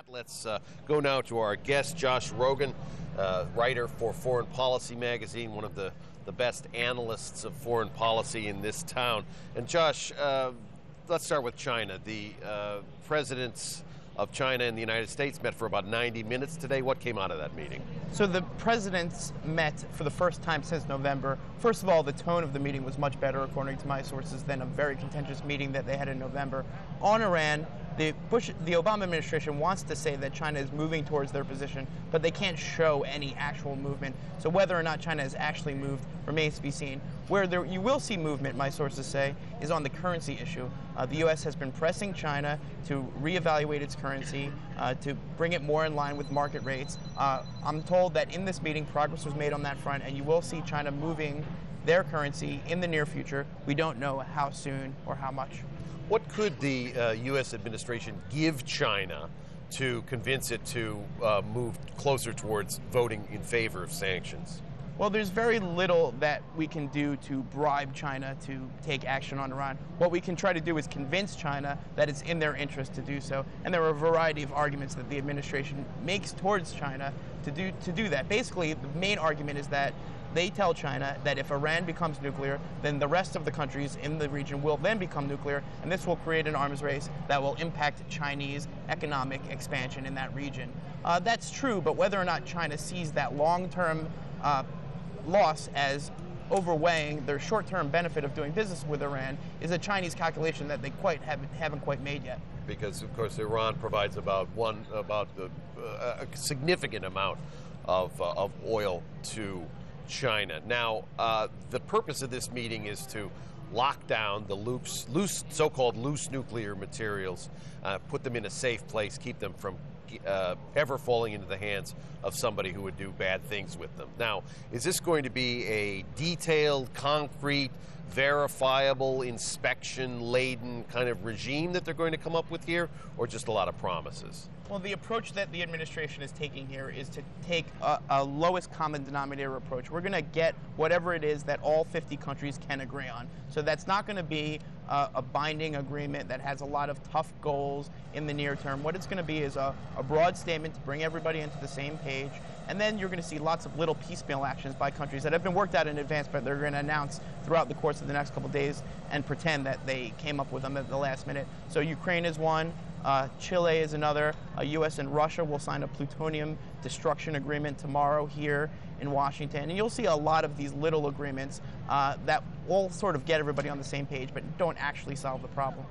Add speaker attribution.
Speaker 1: Matt. Let's go now to our guest, Josh Rogin, writer for Foreign Policy magazine, one of the best analysts of foreign policy in this town. And Josh, let's start with China. The presidents of China and the United States met for about 90 minutes today. What came out of that meeting?
Speaker 2: So the presidents met for the first time since November. First of all, the tone of the meeting was much better, according to my sources, than a very contentious meeting that they had in November. On Iran, the Obama administration wants to say that China is moving towards their position, but they can't show any actual movement. So whether or not China has actually moved remains to be seen. Where you will see movement, my sources say, is on the currency issue. The U.S. has been pressing China to reevaluate its currency, to bring it more in line with market rates. I'm told that in this meeting, progress was made on that front, and you will see China moving their currency in the near future. We don't know how soon or how much.
Speaker 1: What could the U.S. administration give China to convince it to move closer towards voting in favor of sanctions?
Speaker 2: Well, there's very little that we can do to bribe China to take action on Iran. What we can try to do is convince China that it's in their interest to do so. And there are a variety of arguments that the administration makes towards China to do that. Basically, the main argument is that they tell China that if Iran becomes nuclear, then the rest of the countries in the region will then become nuclear, and this will create an arms race that will impact Chinese economic expansion in that region. That's true, but whether or not China sees that long-term loss as overweighing their short-term benefit of doing business with Iran is a Chinese calculation that they haven't quite made yet.
Speaker 1: Because, of course, Iran provides about a significant amount of oil to China. Now, the purpose of this meeting is to lock down the so-called loose nuclear materials, put them in a safe place, keep them from ever falling into the hands of somebody who would do bad things with them. Now, is this going to be a detailed, concrete, verifiable, inspection-laden kind of regime that they're going to come up with here, or just a lot of promises?
Speaker 2: Well, the approach that the administration is taking here is to take a lowest common denominator approach. We're going to get whatever it is that all 50 countries can agree on. So that's not going to be a binding agreement that has a lot of tough goals in the near term. What it's going to be is a broad statement to bring everybody into the same page. And then you're going to see lots of little piecemeal actions by countries that have been worked out in advance, but they're going to announce throughout the course of the next couple of days and pretend that they came up with them at the last minute. So Ukraine is one. Chile is another. U.S. and Russia will sign a plutonium destruction agreement tomorrow here in Washington. And you'll see a lot of these little agreements that all sort of get everybody on the same page, but don't actually solve the problem.